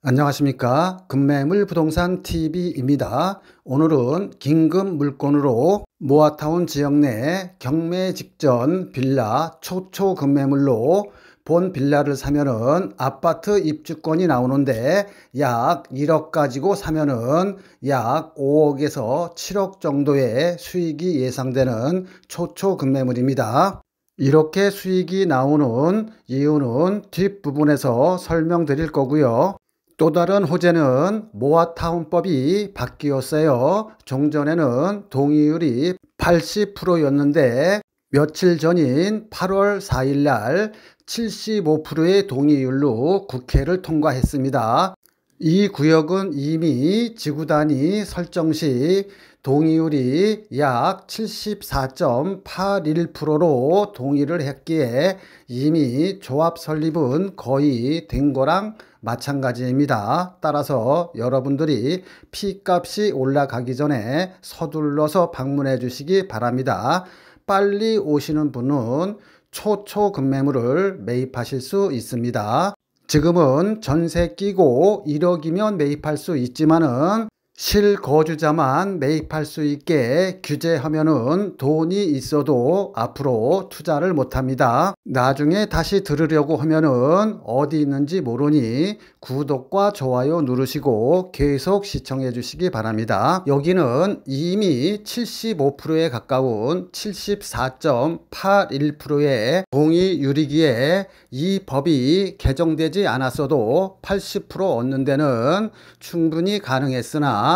안녕하십니까. 금매물 부동산 TV입니다. 오늘은 긴급 물건으로 모아타운 지역 내 경매 직전 빌라 초초 급매물로 본 빌라를 사면은 아파트 입주권이 나오는데 약 1억 가지고 사면은 약 5억에서 7억 정도의 수익이 예상되는 초초 급매물입니다. 이렇게 수익이 나오는 이유는 뒷부분에서 설명드릴 거고요. 또 다른 호재는 모아타운법이 바뀌었어요. 종전에는 동의율이 80%였는데 며칠 전인 8월 4일 날 75%의 동의율로 국회를 통과했습니다. 이 구역은 이미 지구단위 설정 시 동의율이 약 74.81%로 동의를 했기에 이미 조합 설립은 거의 된 거랑 마찬가지입니다. 따라서 여러분들이 피값이 올라가기 전에 서둘러서 방문해 주시기 바랍니다. 빨리 오시는 분은 초초 급매물을 매입하실 수 있습니다. 지금은 전세 끼고 1억이면 매입할 수 있지만은 실거주자만 매입할 수 있게 규제하면은 돈이 있어도 앞으로 투자를 못합니다. 나중에 다시 들으려고 하면은 어디 있는지 모르니 구독과 좋아요 누르시고 계속 시청해 주시기 바랍니다. 여기는 이미 75%에 가까운 74.81%의 동의율이기에 이 법이 개정되지 않았어도 80% 얻는 데는 충분히 가능했으나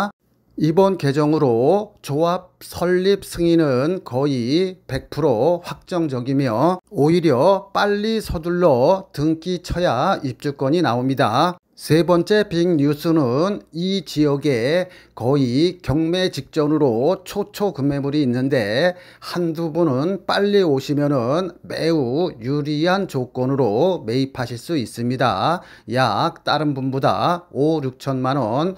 이번 개정으로 조합 설립 승인은 거의 100% 확정적이며 오히려 빨리 서둘러 등기 쳐야 입주권이 나옵니다. 세 번째 빅 뉴스는 이 지역에 거의 경매 직전으로 초초 급매물이 있는데 한두 분은 빨리 오시면은 매우 유리한 조건으로 매입하실 수 있습니다. 약 다른 분보다 5-6천만 원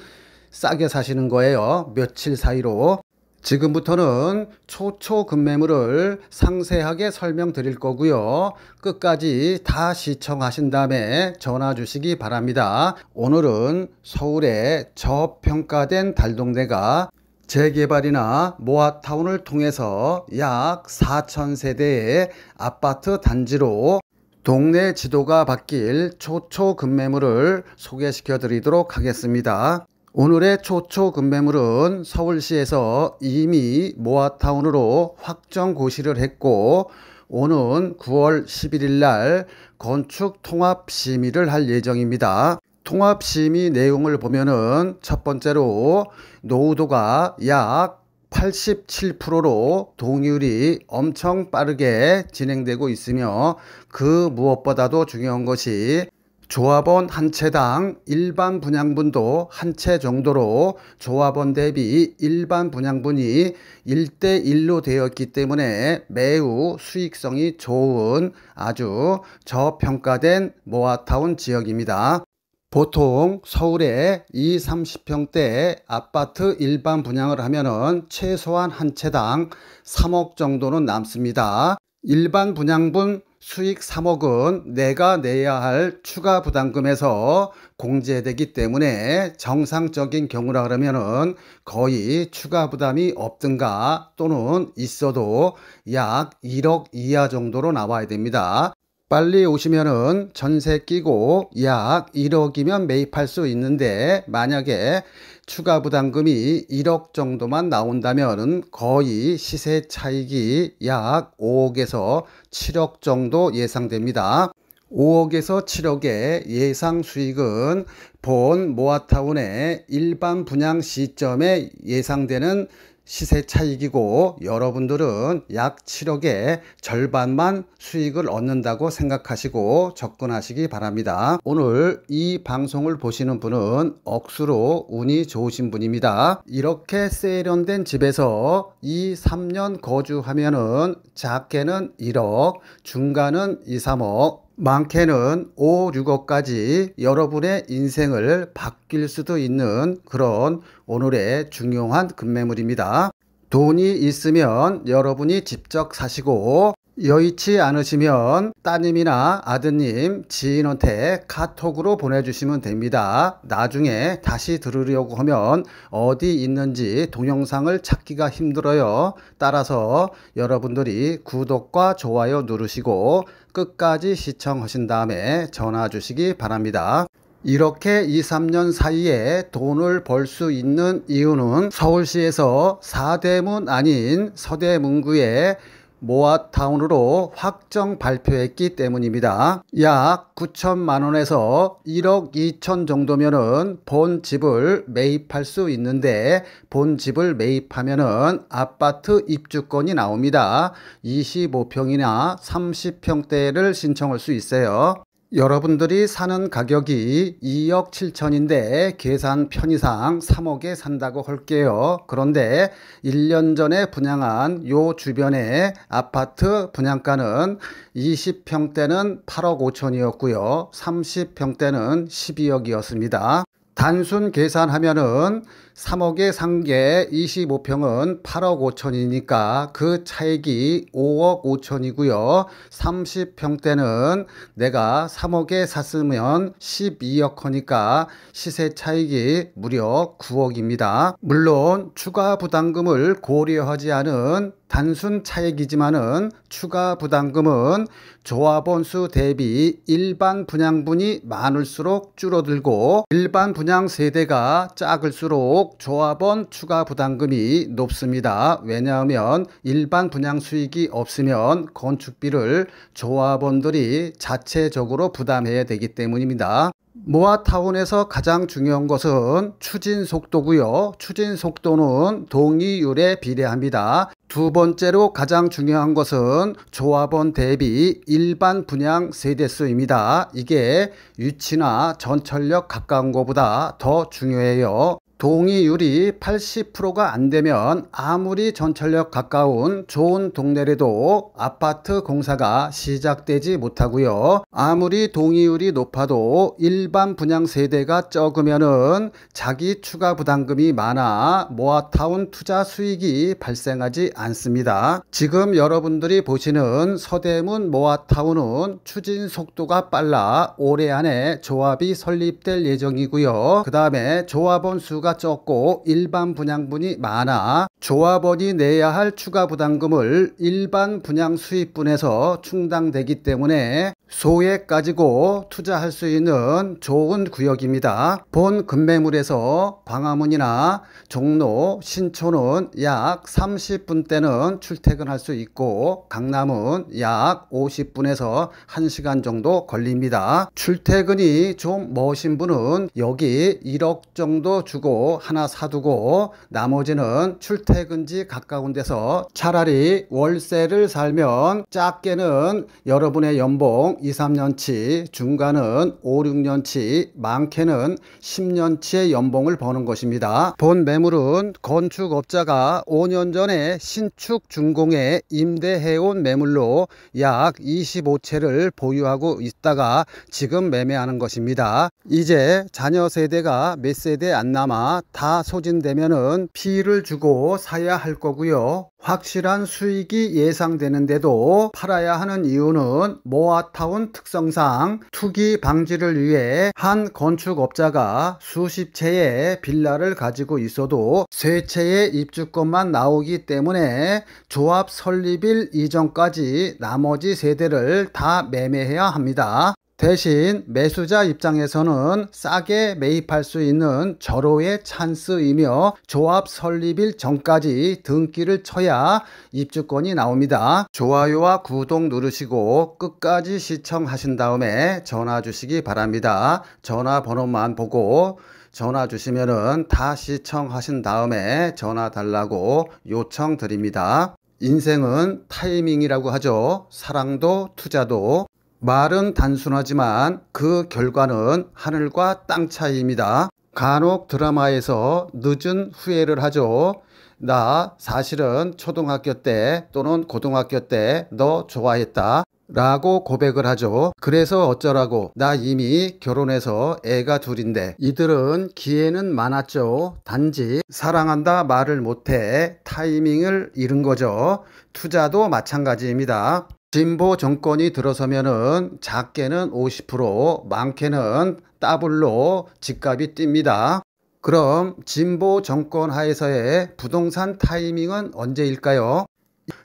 싸게 사시는 거예요. 며칠 사이로. 지금부터는 초초 급매물을 상세하게 설명드릴 거고요. 끝까지 다 시청하신 다음에 전화 주시기 바랍니다. 오늘은 서울의 저평가된 달동네가 재개발이나 모아타운을 통해서 약 4,000세대의 아파트 단지로 동네 지도가 바뀔 초초 급매물을 소개시켜 드리도록 하겠습니다. 오늘의 초초 급매물은 서울시에서 이미 모아타운으로 확정 고시를 했고 오는 9월 11일 날 건축 통합 심의를 할 예정입니다. 통합 심의 내용을 보면은 첫 번째로 노후도가 약 87%로 동의율이 엄청 빠르게 진행되고 있으며 그 무엇보다도 중요한 것이 조합원 한 채당 일반 분양분도 한 채 정도로 조합원 대비 일반 분양분이 1대1로 되었기 때문에 매우 수익성이 좋은 아주 저평가된 모아타운 지역입니다. 보통 서울에 20-30평대 아파트 일반 분양을 하면은 최소한 한 채당 3억 정도는 남습니다. 일반 분양분 수익 3억은 내가 내야 할 추가 부담금에서 공제되기 때문에 정상적인 경우라 그러면은 거의 추가 부담이 없든가 또는 있어도 약 1억 이하 정도로 나와야 됩니다. 빨리 오시면은 전세 끼고 약 1억이면 매입할 수 있는데 만약에 추가 부담금이 1억 정도만 나온다면 거의 시세 차익이 약 5억에서 7억 정도 예상됩니다. 5억에서 7억의 예상 수익은 본 모아타운의 일반 분양 시점에 예상되는 시세 차익이고 여러분들은 약 7억의 절반만 수익을 얻는다고 생각하시고 접근하시기 바랍니다. 오늘 이 방송을 보시는 분은 억수로 운이 좋으신 분입니다. 이렇게 세련된 집에서 2, 3년 거주하면은 작게는 1억, 중간은 2, 3억, 많게는 5, 6억까지 여러분의 인생을 바뀔 수도 있는 그런 오늘의 중요한 급매물입니다. 돈이 있으면 여러분이 직접 사시고 여의치 않으시면 따님이나 아드님, 지인한테 카톡으로 보내주시면 됩니다. 나중에 다시 들으려고 하면 어디 있는지 동영상을 찾기가 힘들어요. 따라서 여러분들이 구독과 좋아요 누르시고 끝까지 시청하신 다음에 전화 주시기 바랍니다. 이렇게 2, 3년 사이에 돈을 벌 수 있는 이유는 서울시에서 사대문 아닌 서대문구에 모아타운으로 확정 발표했기 때문입니다. 약 9천만 원에서 1억 2천 정도면은 본 집을 매입할 수 있는데 본 집을 매입하면은 아파트 입주권이 나옵니다. 25평이나 30평대를 신청할 수 있어요. 여러분들이 사는 가격이 2억 7천인데 계산 편의상 3억에 산다고 할게요. 그런데 1년 전에 분양한 요 주변의 아파트 분양가는 20평대는 8억 5천이었고요. 30평대는 12억이었습니다. 단순 계산하면은 3억에 산 게 25평은 8억 5천이니까 그 차익이 5억 5천이고요. 30평대는 내가 3억에 샀으면 12억 하니까 시세 차익이 무려 9억입니다. 물론 추가 부담금을 고려하지 않은 단순 차익이지만은 추가 부담금은 조합원 수 대비 일반 분양분이 많을수록 줄어들고 일반 분양 세대가 작을수록 조합원 추가 부담금이 높습니다. 왜냐하면 일반 분양 수익이 없으면 건축비를 조합원들이 자체적으로 부담해야 되기 때문입니다. 모아타운에서 가장 중요한 것은 추진 속도고요. 추진 속도는 동의율에 비례합니다. 두 번째로 가장 중요한 것은 조합원 대비 일반 분양 세대수입니다. 이게 유치나 전철역 가까운 것보다 더 중요해요. 동의율이 80%가 안 되면 아무리 전철역 가까운 좋은 동네라도 아파트 공사가 시작되지 못하고요. 아무리 동의율이 높아도 일반 분양 세대가 적으면은 자기 추가 부담금이 많아 모아타운 투자 수익이 발생하지 않습니다. 지금 여러분들이 보시는 서대문 모아타운은 추진 속도가 빨라 올해 안에 조합이 설립될 예정이고요. 그 다음에 조합원 수가 적고 일반 분양분이 많아 조합원이 내야 할 추가 부담금을 일반 분양 수익분에서 충당되기 때문에 소액 가지고 투자할 수 있는 좋은 구역입니다. 본 급매물에서 광화문이나 종로, 신촌은 약 30분대는 출퇴근할 수 있고 강남은 약 50분에서 1시간 정도 걸립니다. 출퇴근이 좀 머신 분은 여기 1억 정도 주고 하나 사두고 나머지는 출퇴근지 가까운 데서 차라리 월세를 살면 작게는 여러분의 연봉 2, 3년치, 중간은 5, 6년치, 많게는 10년치의 연봉을 버는 것입니다. 본 매물은 건축업자가 5년 전에 신축 준공에 임대해온 매물로 약 25채를 보유하고 있다가 지금 매매하는 것입니다. 이제 자녀 세대가 몇 세대 안 남아 다 소진되면은 피를 주고 사야 할 거고요. 확실한 수익이 예상되는데도 팔아야 하는 이유는 모아타운 특성상 투기 방지를 위해 한 건축업자가 수십 채의 빌라를 가지고 있어도 세 채의 입주권만 나오기 때문에 조합 설립일 이전까지 나머지 세대를 다 매매해야 합니다. 대신 매수자 입장에서는 싸게 매입할 수 있는 절호의 찬스이며 조합 설립일 전까지 등기를 쳐야 입주권이 나옵니다. 좋아요와 구독 누르시고 끝까지 시청하신 다음에 전화 주시기 바랍니다. 전화번호만 보고 전화 주시면은 다 시청하신 다음에 전화 달라고 요청드립니다. 인생은 타이밍이라고 하죠. 사랑도 투자도. 말은 단순하지만 그 결과는 하늘과 땅 차이입니다. 간혹 드라마에서 늦은 후회를 하죠. 나 사실은 초등학교 때 또는 고등학교 때 너 좋아했다 라고 고백을 하죠. 그래서 어쩌라고, 나 이미 결혼해서 애가 둘인데. 이들은 기회는 많았죠. 단지 사랑한다 말을 못해 타이밍을 잃은 거죠. 투자도 마찬가지입니다. 진보 정권이 들어서면은 작게는 50%, 많게는 더블로 집값이 뜁니다. 그럼 진보 정권 하에서의 부동산 타이밍은 언제일까요?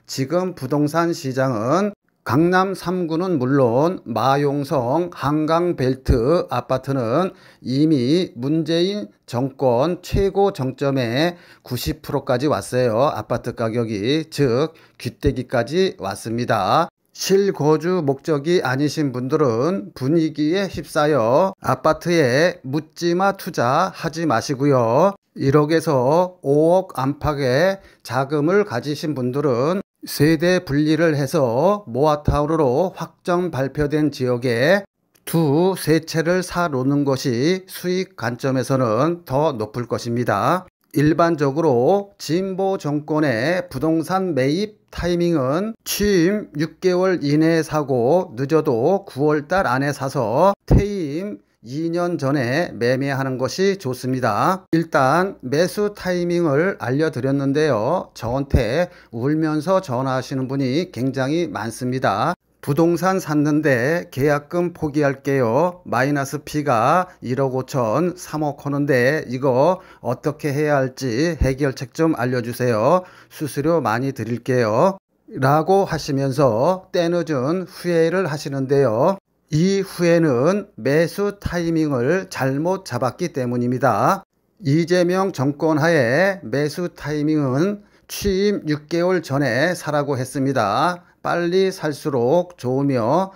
지금 부동산 시장은 강남 3구는 물론 마용성, 한강벨트 아파트는 이미 문재인 정권 최고 정점에 90%까지 왔어요. 아파트 가격이, 즉 귀때기까지 왔습니다. 실거주 목적이 아니신 분들은 분위기에 휩싸여 아파트에 묻지마 투자하지 마시고요. 1억에서 5억 안팎의 자금을 가지신 분들은 세대 분리를 해서 모아타운으로 확정 발표된 지역에 두 세 채를 사 놓는 것이 수익 관점에서는 더 높을 것입니다. 일반적으로 진보 정권의 부동산 매입 타이밍은 취임 6개월 이내에 사고 늦어도 9월달 안에 사서 퇴임 2년 전에 매매하는 것이 좋습니다. 일단 매수 타이밍을 알려드렸는데요. 저한테 울면서 전화하시는 분이 굉장히 많습니다. 부동산 샀는데 계약금 포기할게요. 마이너스 P가 1억 5천 3억 하는데 이거 어떻게 해야 할지 해결책 좀 알려주세요. 수수료 많이 드릴게요 라고 하시면서 때늦은 후회를 하시는데요. 이 후회는 매수 타이밍을 잘못 잡았기 때문입니다. 이재명 정권 하에 매수 타이밍은 취임 6개월 전에 사라고 했습니다. 빨리 살수록 좋으며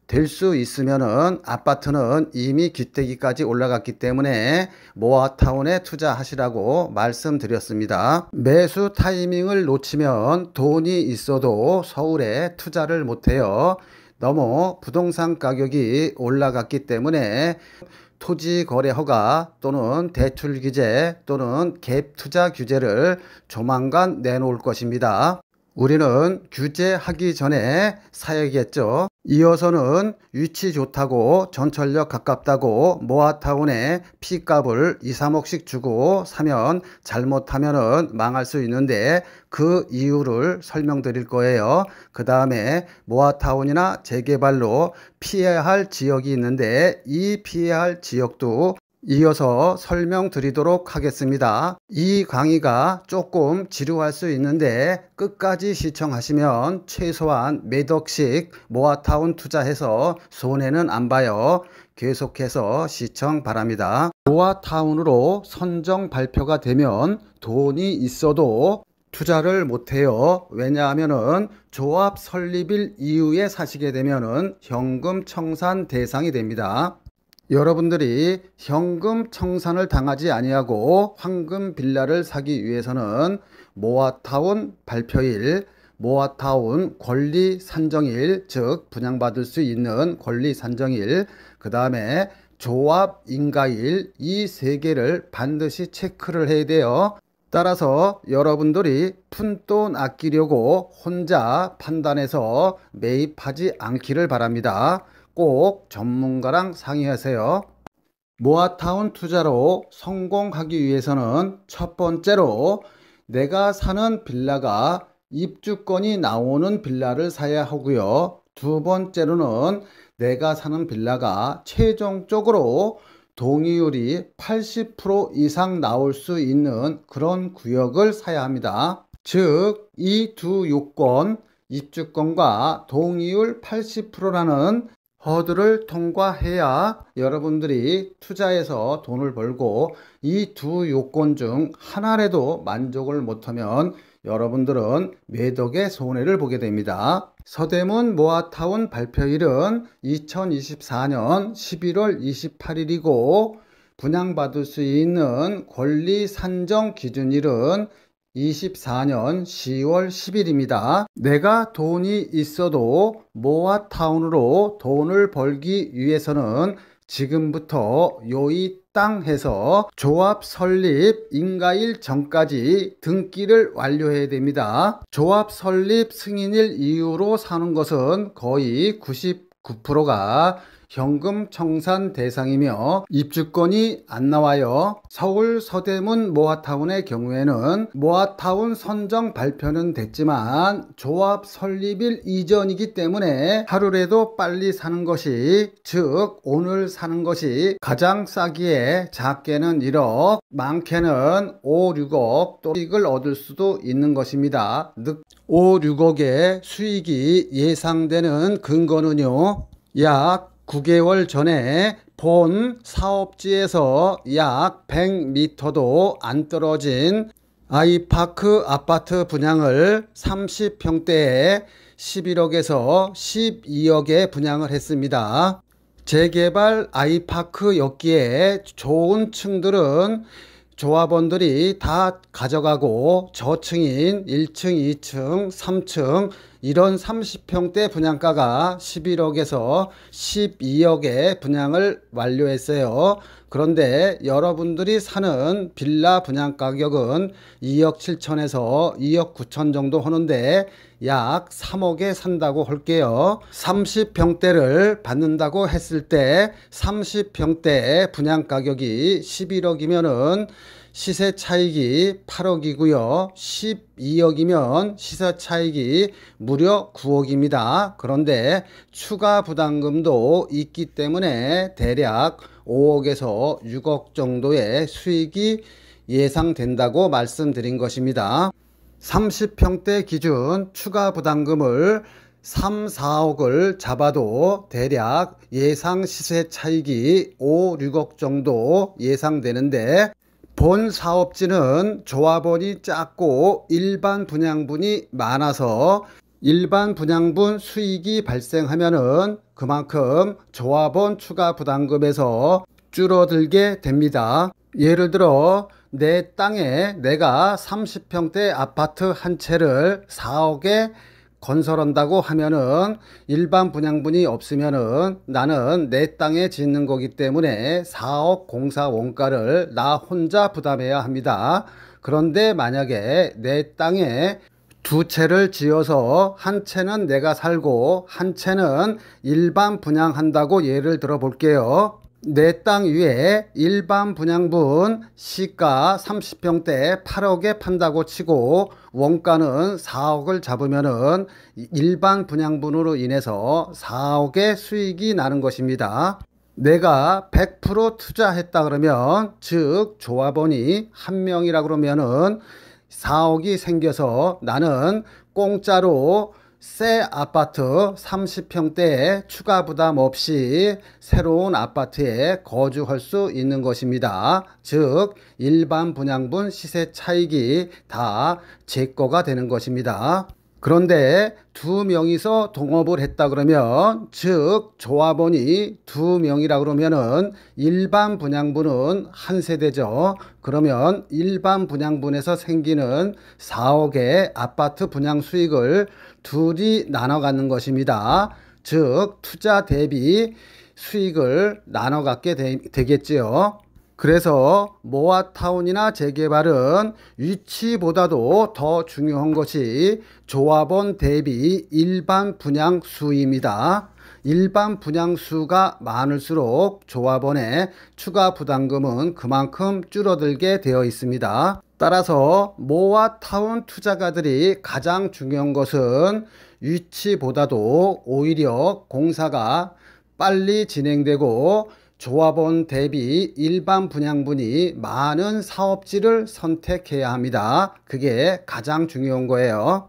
될 수 있으면은 아파트는 이미 귀때기까지 올라갔기 때문에 모아타운에 투자하시라고 말씀드렸습니다. 매수 타이밍을 놓치면 돈이 있어도 서울에 투자를 못해요. 너무 부동산 가격이 올라갔기 때문에 토지거래허가 또는 대출규제 또는 갭투자 규제를 조만간 내놓을 것입니다. 우리는 규제하기 전에 사야겠죠. 이어서는 위치 좋다고 전철역 가깝다고 모아타운에 P값을 2, 3억씩 주고 사면 잘못하면 망할 수 있는데 그 이유를 설명드릴 거예요. 그 다음에 모아타운이나 재개발로 피해야 할 지역이 있는데 이 피해야 할 지역도 이어서 설명드리도록 하겠습니다. 이 강의가 조금 지루할 수 있는데 끝까지 시청하시면 최소한 몇 억씩 모아타운 투자해서 손해는 안 봐요. 계속해서 시청 바랍니다. 모아타운으로 선정 발표가 되면 돈이 있어도 투자를 못해요. 왜냐하면은 조합 설립일 이후에 사시게 되면은 현금 청산 대상이 됩니다. 여러분들이 현금 청산을 당하지 아니하고 황금 빌라를 사기 위해서는 모아타운 발표일, 모아타운 권리 산정일, 즉 분양받을 수 있는 권리 산정일, 그 다음에 조합 인가일, 이 세 개를 반드시 체크를 해야 돼요. 따라서 여러분들이 푼돈 아끼려고 혼자 판단해서 매입하지 않기를 바랍니다. 꼭 전문가랑 상의하세요. 모아타운 투자로 성공하기 위해서는 첫 번째로 내가 사는 빌라가 입주권이 나오는 빌라를 사야 하고요. 두 번째로는 내가 사는 빌라가 최종적으로 동의율이 80% 이상 나올 수 있는 그런 구역을 사야 합니다. 즉, 이 두 요건, 입주권과 동의율 80%라는 허들을 통과해야 여러분들이 투자해서 돈을 벌고, 이 두 요건 중 하나라도 만족을 못하면 여러분들은 매덕의 손해를 보게 됩니다. 서대문 모아타운 발표일은 2024년 11월 28일이고 분양받을 수 있는 권리 산정 기준일은 24년 10월 10일입니다. 내가 돈이 있어도 모아타운으로 돈을 벌기 위해서는 지금부터 요이 땅 해서 조합 설립 인가일 전까지 등기를 완료해야 됩니다. 조합 설립 승인일 이후로 사는 것은 거의 99%가 현금 청산 대상이며 입주권이 안 나와요. 서울 서대문 모아타운의 경우에는 모아타운 선정 발표는 됐지만 조합 설립일 이전이기 때문에 하루라도 빨리 사는 것이, 즉 오늘 사는 것이 가장 싸기에 작게는 1억, 많게는 5, 6억 또 수익을 얻을 수도 있는 것입니다. 5, 6억의 수익이 예상되는 근거는요, 약 9개월 전에 본 사업지에서 약 100m도 안 떨어진 아이파크 아파트 분양을 30평대에 11억에서 12억에 분양을 했습니다. 재개발 아이파크였기에 좋은 층들은 조합원들이 다 가져가고 저층인 1층, 2층, 3층 이런 30평대 분양가가 11억에서 12억에 분양을 완료했어요. 그런데 여러분들이 사는 빌라 분양 가격은 2억 7천에서 2억 9천 정도 하는데 약 3억에 산다고 할게요. 30평대를 받는다고 했을 때 30평대 분양 가격이 11억이면은 시세 차익이 8억이고요. 12억이면 시세 차익이 무려 9억입니다. 그런데 추가 부담금도 있기 때문에 대략 5억에서 6억 정도의 수익이 예상된다고 말씀드린 것입니다. 30평대 기준 추가 부담금을 3, 4억을 잡아도 대략 예상 시세 차익이 5, 6억 정도 예상되는데, 본 사업지는 조합원이 작고 일반 분양분이 많아서 일반 분양분 수익이 발생하면은 그만큼 조합원 추가 부담금에서 줄어들게 됩니다. 예를 들어 내 땅에 내가 30평대 아파트 한 채를 4억에 건설한다고 하면은 일반 분양분이 없으면은 나는 내 땅에 짓는 거기 때문에 4억 공사 원가를 나 혼자 부담해야 합니다. 그런데 만약에 내 땅에 두 채를 지어서 한 채는 내가 살고 한 채는 일반 분양한다고 예를 들어 볼게요. 내 땅 위에 일반 분양분 시가 30평대 8억에 판다고 치고 원가는 4억을 잡으면은 일반 분양분으로 인해서 4억의 수익이 나는 것입니다. 내가 100% 투자했다 그러면, 즉 조합원이 한 명이라 그러면은 4억이 생겨서 나는 공짜로 새 아파트 30평대에 추가 부담 없이 새로운 아파트에 거주할 수 있는 것입니다. 즉 일반 분양분 시세 차익이 다 제 거가 되는 것입니다. 그런데 두 명이서 동업을 했다 그러면, 즉 조합원이 두 명이라 그러면은 일반 분양분은 한 세대죠. 그러면 일반 분양분에서 생기는 4억의 아파트 분양 수익을 둘이 나눠 갖는 것입니다. 즉 투자 대비 수익을 나눠 갖게 되겠지요. 그래서 모아타운이나 재개발은 위치보다도 더 중요한 것이 조합원 대비 일반 분양수입니다. 일반 분양수가 많을수록 조합원의 추가 부담금은 그만큼 줄어들게 되어 있습니다. 따라서 모아타운 투자가들이 가장 중요한 것은 위치보다도 오히려 공사가 빨리 진행되고 조합원 대비 일반 분양분이 많은 사업지를 선택해야 합니다. 그게 가장 중요한 거예요.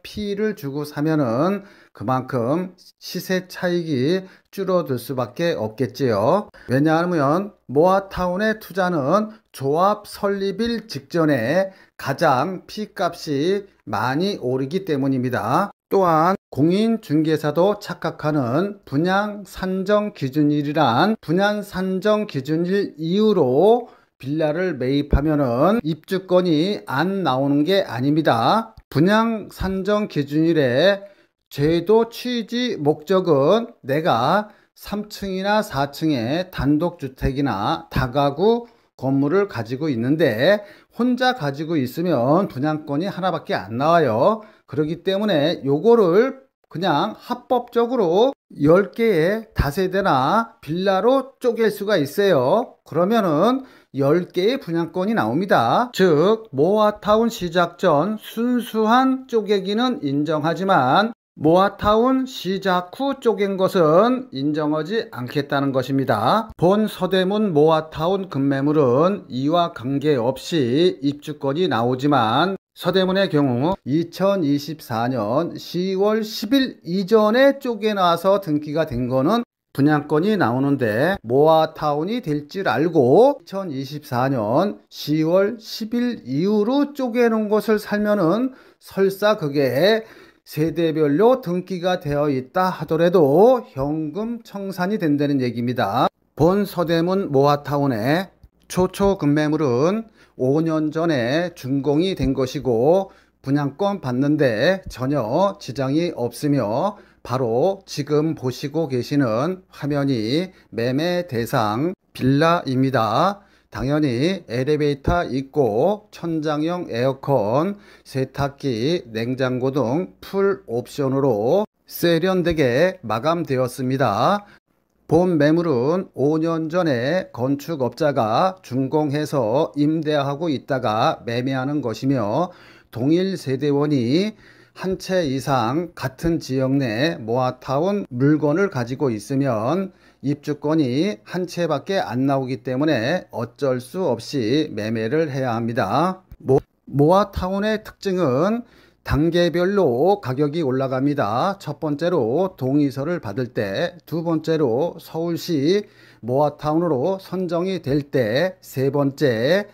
피를 주고 사면은 그만큼 시세 차익이 줄어들 수밖에 없겠지요. 왜냐하면 모아타운의 투자는 조합 설립일 직전에 가장 피값이 많이 오르기 때문입니다. 또한 공인중개사도 착각하는 분양 산정 기준일이란 분양 산정 기준일 이후로 빌라를 매입하면은 입주권이 안 나오는 게 아닙니다. 분양 산정 기준일의 제도 취지 목적은 내가 3층이나 4층의 단독주택이나 다가구 건물을 가지고 있는데 혼자 가지고 있으면 분양권이 하나밖에 안 나와요. 그렇기 때문에 요거를 그냥 합법적으로 10개의 다세대나 빌라로 쪼갤 수가 있어요. 그러면은 10개의 분양권이 나옵니다. 즉 모아타운 시작 전 순수한 쪼개기는 인정하지만 모아타운 시작 후 쪼갠 것은 인정하지 않겠다는 것입니다. 본 서대문 모아타운 급매물은 이와 관계없이 입주권이 나오지만 서대문의 경우 2024년 10월 10일 이전에 쪼개놔서 등기가 된 거는 분양권이 나오는데 모아타운이 될 줄 알고 2024년 10월 10일 이후로 쪼개놓은 것을 살면은 설사 그게 세대별로 등기가 되어 있다 하더라도 현금 청산이 된다는 얘기입니다. 본 서대문 모아타운의 초초 급매물은 5년 전에 준공이 된 것이고 분양권 받는데 전혀 지장이 없으며 바로 지금 보시고 계시는 화면이 매매 대상 빌라입니다. 당연히 엘리베이터 있고 천장형 에어컨, 세탁기, 냉장고 등 풀 옵션으로 세련되게 마감되었습니다. 본 매물은 5년 전에 건축업자가 준공해서 임대하고 있다가 매매하는 것이며 동일 세대원이 한 채 이상 같은 지역 내 모아타운 물건을 가지고 있으면 입주권이 한 채밖에 안 나오기 때문에 어쩔 수 없이 매매를 해야 합니다. 모아타운의 특징은 단계별로 가격이 올라갑니다. 첫 번째로 동의서를 받을 때, 두 번째로 서울시 모아타운으로 선정이 될 때, 세 번째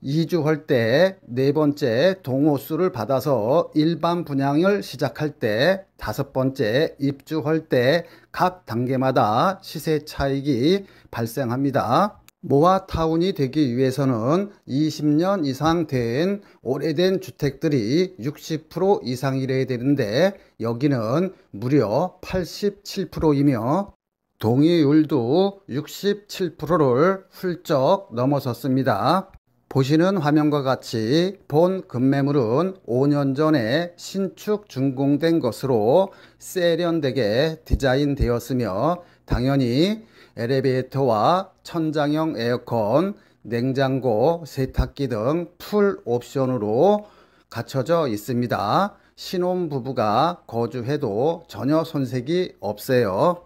이주할 때, 네 번째 동호수를 받아서 일반 분양을 시작할 때, 다섯 번째 입주할 때 각 단계마다 시세 차익이 발생합니다. 모아타운이 되기 위해서는 20년 이상 된 오래된 주택들이 60% 이상이래야 되는데 여기는 무려 87%이며 동의율도 67%를 훌쩍 넘어섰습니다. 보시는 화면과 같이 본 급매물은 5년 전에 신축 준공된 것으로 세련되게 디자인되었으며 당연히 엘리베이터와 천장형 에어컨, 냉장고, 세탁기 등 풀 옵션으로 갖춰져 있습니다. 신혼부부가 거주해도 전혀 손색이 없어요.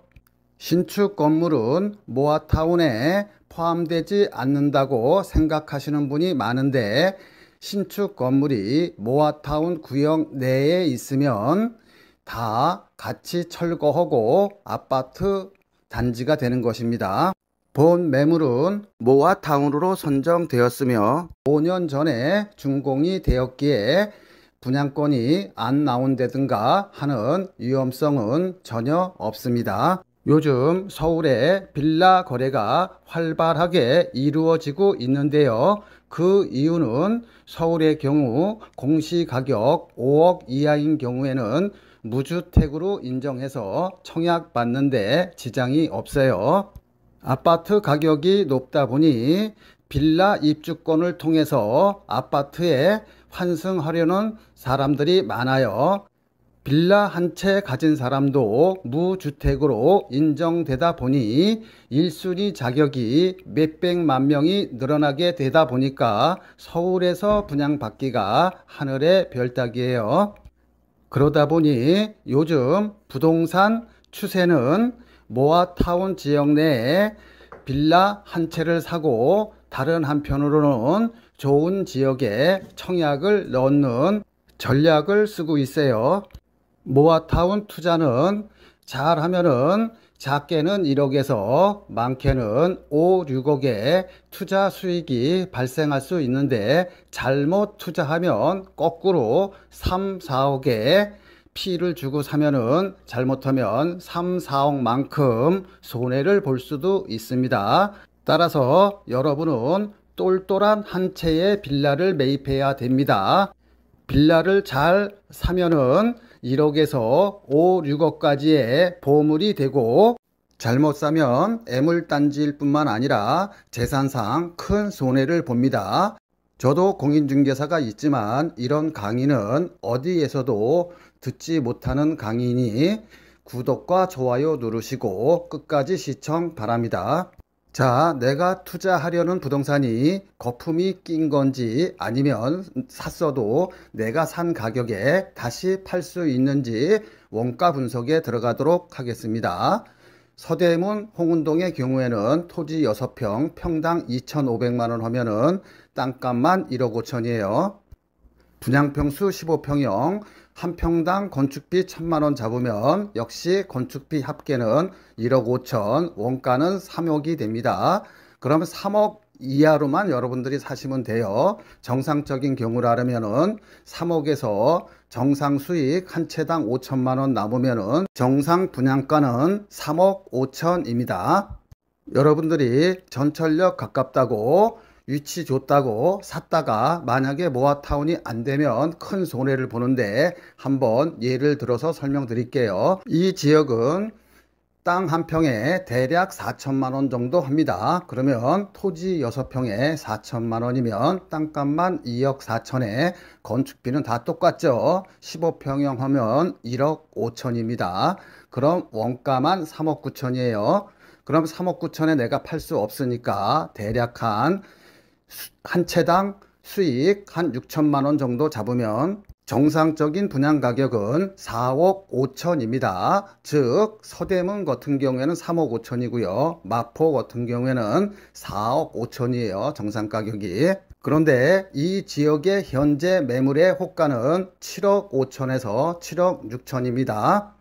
신축 건물은 모아타운에 포함되지 않는다고 생각하시는 분이 많은데 신축 건물이 모아타운 구역 내에 있으면 다 같이 철거하고 아파트 단지가 되는 것입니다. 본 매물은 모아타운으로 선정되었으며 5년 전에 준공이 되었기에 분양권이 안 나온다든가 하는 위험성은 전혀 없습니다. 요즘 서울에 빌라 거래가 활발하게 이루어지고 있는데요. 그 이유는 서울의 경우 공시가격 5억 이하인 경우에는 무주택으로 인정해서 청약받는데 지장이 없어요. 아파트 가격이 높다 보니 빌라 입주권을 통해서 아파트에 환승하려는 사람들이 많아요. 빌라 한 채 가진 사람도 무주택으로 인정되다 보니 1순위 자격이 몇백만 명이 늘어나게 되다 보니까 서울에서 분양받기가 하늘의 별 따기예요. 그러다 보니 요즘 부동산 추세는 모아타운 지역 내에 빌라 한 채를 사고 다른 한편으로는 좋은 지역에 청약을 넣는 전략을 쓰고 있어요. 모아타운 투자는 잘하면은 작게는 1억에서 많게는 5, 6억의 투자 수익이 발생할 수 있는데 잘못 투자하면 거꾸로 3, 4억의 피를 주고 사면은 잘못하면 3, 4억만큼 손해를 볼 수도 있습니다. 따라서 여러분은 똘똘한 한 채의 빌라를 매입해야 됩니다. 빌라를 잘 사면은 1억에서 5, 6억까지의 보물이 되고, 잘못 사면 애물단지일 뿐만 아니라 재산상 큰 손해를 봅니다. 저도 공인중개사가 있지만 이런 강의는 어디에서도 듣지 못하는 강의니 구독과 좋아요 누르시고 끝까지 시청 바랍니다. 자, 내가 투자하려는 부동산이 거품이 낀 건지 아니면 샀어도 내가 산 가격에 다시 팔 수 있는지 원가 분석에 들어가도록 하겠습니다. 서대문 홍은동의 경우에는 토지 6평 평당 2,500만원 하면은 땅값만 1억 5천이에요. 분양평수 15평형 한 평당 건축비 1,000만원 잡으면 역시 건축비 합계는 1억 5천, 원가는 3억이 됩니다. 그러면 3억 이하로만 여러분들이 사시면 돼요. 정상적인 경우라면은 3억에서 정상 수익 한 채당 5천만원 남으면은 정상 분양가는 3억 5천입니다. 여러분들이 전철역 가깝다고 위치 좋다고 샀다가 만약에 모아타운이 안 되면 큰 손해를 보는데 한번 예를 들어서 설명드릴게요. 이 지역은 땅 한 평에 대략 4천만 원 정도 합니다. 그러면 토지 6평에 4천만 원이면 땅값만 2억 4천에 건축비는 다 똑같죠. 15평형 하면 1억 5천입니다. 그럼 원가만 3억 9천이에요. 그럼 3억 9천에 내가 팔 수 없으니까 대략 한 채당 수익 한 6천만 원 정도 잡으면 정상적인 분양 가격은 4억 5천입니다. 즉 서대문 같은 경우에는 3억 5천이고요. 마포 같은 경우에는 4억 5천이에요. 정상 가격이. 그런데 이 지역의 현재 매물의 호가는 7억 5천에서 7억 6천입니다.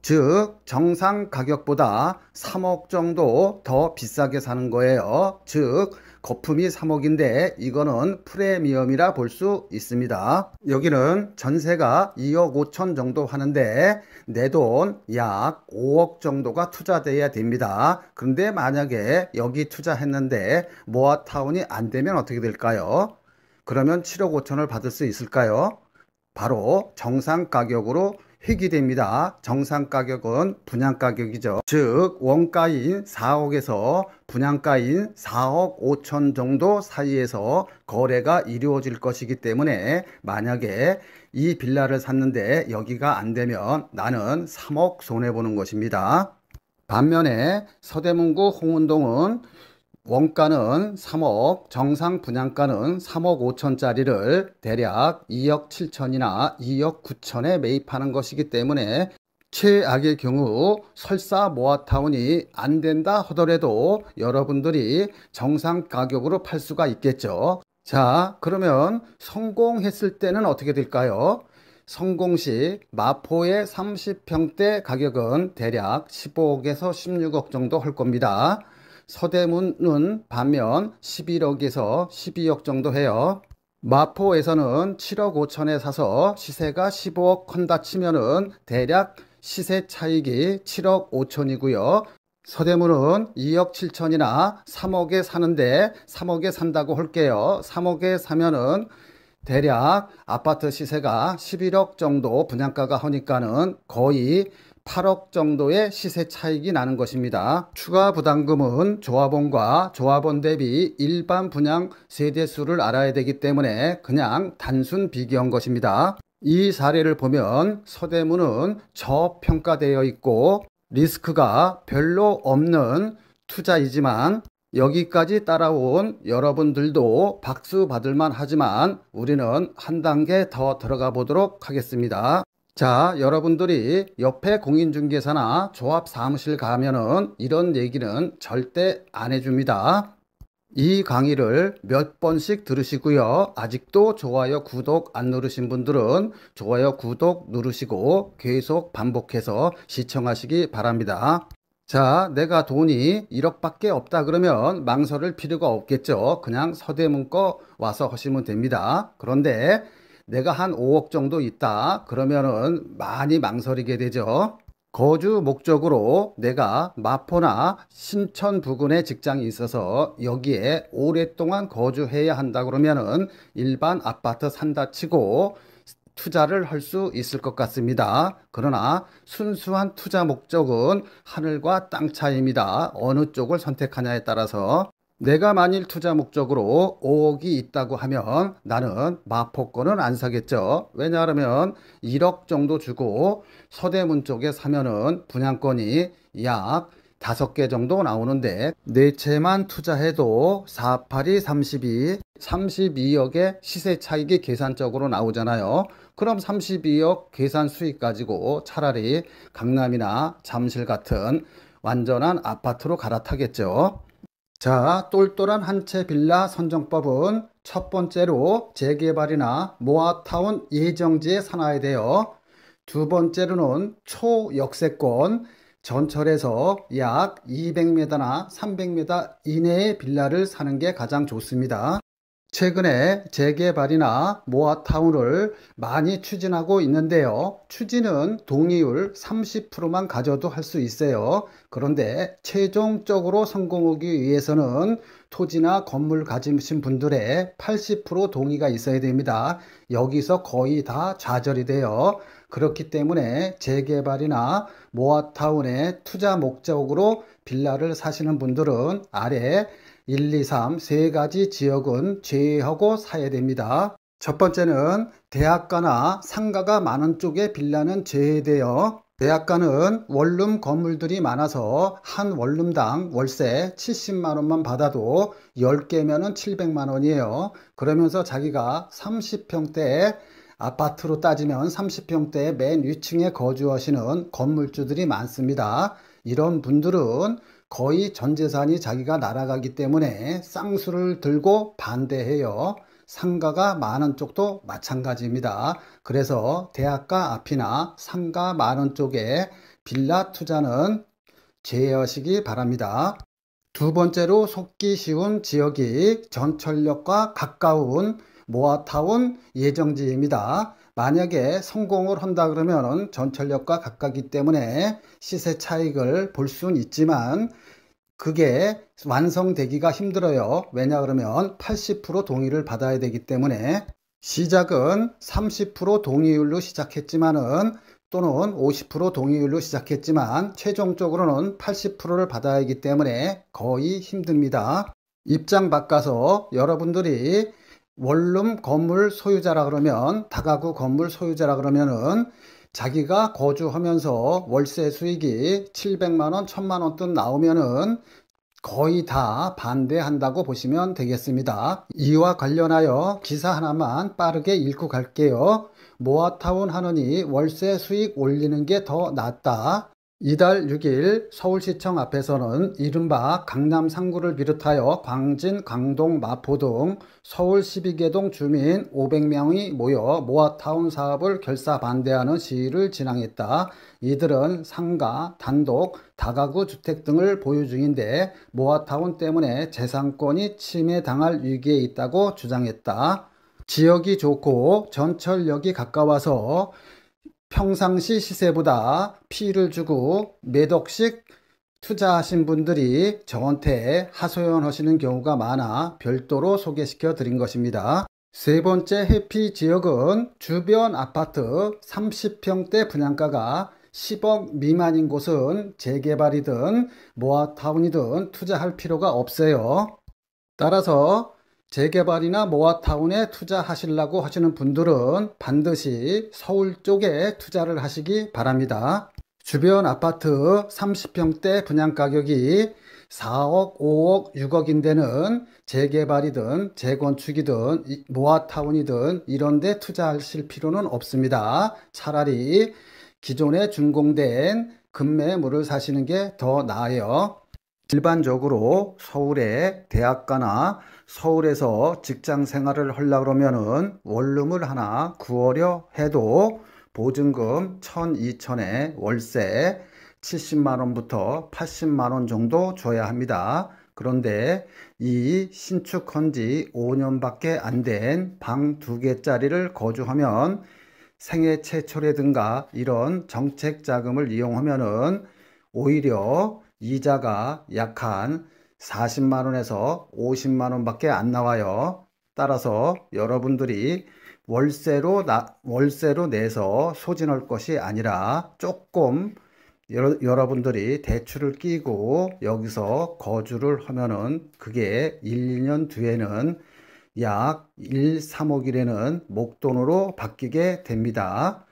즉 정상 가격보다 3억 정도 더 비싸게 사는 거예요. 즉 거품이 3억인데 이거는 프리미엄이라 볼 수 있습니다. 여기는 전세가 2억 5천 정도 하는데 내 돈 약 5억 정도가 투자돼야 됩니다. 그런데 만약에 여기 투자했는데 모아타운이 안 되면 어떻게 될까요? 그러면 7억 5천을 받을 수 있을까요? 바로 정상 가격으로 회귀됩니다. 정상 가격은 분양 가격이죠. 즉 원가인 4억에서 분양가인 4억 5천 정도 사이에서 거래가 이루어질 것이기 때문에 만약에 이 빌라를 샀는데 여기가 안 되면 나는 3억 손해보는 것입니다. 반면에 서대문구 홍은동은 원가는 3억, 정상 분양가는 3억 5천짜리를 대략 2억 7천이나 2억 9천에 매입하는 것이기 때문에 최악의 경우 설사 모아타운이 안 된다 하더라도 여러분들이 정상 가격으로 팔 수가 있겠죠. 자, 그러면 성공했을 때는 어떻게 될까요? 성공 시 마포의 30평대 가격은 대략 15억에서 16억 정도 할 겁니다. 서대문은 반면 11억에서 12억 정도 해요. 마포에서는 7억 5천에 사서 시세가 15억 한다 치면은 대략 시세 차익이 7억 5천이고요. 서대문은 2억 7천이나 3억에 사는데 3억에 산다고 할게요. 3억에 사면은 대략 아파트 시세가 11억 정도 분양가가 하니까는 거의 8억 정도의 시세 차익이 나는 것입니다. 추가 부담금은 조합원과 조합원 대비 일반 분양 세대수를 알아야 되기 때문에 그냥 단순 비교한 것입니다. 이 사례를 보면 서대문은 저평가되어 있고 리스크가 별로 없는 투자이지만 여기까지 따라온 여러분들도 박수 받을만 하지만 우리는 한 단계 더 들어가 보도록 하겠습니다. 자, 여러분들이 옆에 공인중개사나 조합 사무실 가면은 이런 얘기는 절대 안 해줍니다. 이 강의를 몇 번씩 들으시고요. 아직도 좋아요, 구독 안 누르신 분들은 좋아요, 구독 누르시고 계속 반복해서 시청하시기 바랍니다. 자, 내가 돈이 1억밖에 없다 그러면 망설일 필요가 없겠죠. 그냥 서대문 거 와서 하시면 됩니다. 그런데 내가 한 5억 정도 있다. 그러면은 많이 망설이게 되죠. 거주 목적으로 내가 마포나 신천 부근에 직장이 있어서 여기에 오랫동안 거주해야 한다 그러면은 일반 아파트 산다 치고 투자를 할 수 있을 것 같습니다. 그러나 순수한 투자 목적은 하늘과 땅 차이입니다. 어느 쪽을 선택하냐에 따라서 내가 만일 투자 목적으로 5억이 있다고 하면 나는 마포권은 안 사겠죠. 왜냐하면 1억 정도 주고 서대문 쪽에 사면은 분양권이 약 5개 정도 나오는데 네 채만 투자해도 4, 8이 32, 32억의 시세 차익이 계산적으로 나오잖아요. 그럼 32억 계산 수익 가지고 차라리 강남이나 잠실 같은 완전한 아파트로 갈아타겠죠. 자, 똘똘한 한 채 빌라 선정법은 첫 번째로 재개발이나 모아타운 예정지에 사놔야 돼요. 두 번째로는 초역세권, 전철에서 약 200m나 300m 이내의 빌라를 사는 게 가장 좋습니다. 최근에 재개발이나 모아타운을 많이 추진하고 있는데요. 추진은 동의율 30%만 가져도 할 수 있어요. 그런데 최종적으로 성공하기 위해서는 토지나 건물 가지신 분들의 80% 동의가 있어야 됩니다. 여기서 거의 다 좌절이 돼요. 그렇기 때문에 재개발이나 모아타운의 투자 목적으로 빌라를 사시는 분들은 아래 1, 2, 3 세 가지 지역은 제외하고 사야 됩니다. 첫 번째는 대학가나 상가가 많은 쪽에 빌라는 제외돼요. 대학가는 원룸 건물들이 많아서 한 원룸당 월세 70만 원만 받아도 10개면은 700만 원이에요. 그러면서 자기가 30평대 아파트로 따지면 30평대 맨 위층에 거주하시는 건물주들이 많습니다. 이런 분들은 거의 전 재산이 자기가 날아가기 때문에 쌍수를 들고 반대해요. 상가가 많은 쪽도 마찬가지입니다. 그래서 대학가 앞이나 상가 많은 쪽에 빌라 투자는 제외하시기 바랍니다. 두 번째로 속기 쉬운 지역이 전철역과 가까운 모아타운 예정지입니다. 만약에 성공을 한다 그러면 전철역과 가깝기 때문에 시세 차익을 볼 수는 있지만 그게 완성되기가 힘들어요. 왜냐 그러면 80% 동의를 받아야 되기 때문에 시작은 30% 동의율로 시작했지만은 또는 50% 동의율로 시작했지만 최종적으로는 80%를 받아야 하기 때문에 거의 힘듭니다. 입장 바꿔서 여러분들이 원룸 건물 소유자라 그러면 다가구 건물 소유자라 그러면은 자기가 거주하면서 월세 수익이 700만 원, 1000만 원 돈 나오면은 거의 다 반대한다고 보시면 되겠습니다. 이와 관련하여 기사 하나만 빠르게 읽고 갈게요. 모아타운 하느니 월세 수익 올리는 게 더 낫다. 이달 6일 서울시청 앞에서는 이른바 강남 3구를 비롯하여 광진, 강동, 마포 등 서울 12개 동 주민 500명이 모여 모아타운 사업을 결사 반대하는 시위를 진행했다. 이들은 상가, 단독, 다가구 주택 등을 보유 중인데 모아타운 때문에 재산권이 침해당할 위기에 있다고 주장했다. 지역이 좋고 전철역이 가까워서 평상시 시세보다 피를 주고 몇 억씩 투자하신 분들이 저한테 하소연하시는 경우가 많아 별도로 소개시켜 드린 것입니다. 세 번째 해피 지역은 주변 아파트 30평대 분양가가 10억 미만인 곳은 재개발이든 모아타운이든 투자할 필요가 없어요. 따라서 재개발이나 모아타운에 투자하시려고 하시는 분들은 반드시 서울 쪽에 투자를 하시기 바랍니다. 주변 아파트 30평대 분양 가격이 4억, 5억, 6억인 데는 재개발이든 재건축이든 모아타운이든 이런 데 투자하실 필요는 없습니다. 차라리 기존에 준공된 급매물을 사시는 게 더 나아요. 일반적으로 서울의 대학가나 서울에서 직장 생활을 하려고 그러면은 원룸을 하나 구하려 해도 보증금 1,000, 2,000에 월세 70만 원부터 80만 원 정도 줘야 합니다. 그런데 이 신축한 지 5년밖에 안 된 방 2개짜리를 거주하면 생애 최초라든가 이런 정책 자금을 이용하면은 오히려 이자가 약 한 40만 원에서 50만 원밖에 안 나와요. 따라서 여러분들이 월세로 내서 소진할 것이 아니라 조금 여러분들이 대출을 끼고 여기서 거주를 하면은 그게 1, 2년 뒤에는 약 1, 3억이라는 목돈으로 바뀌게 됩니다.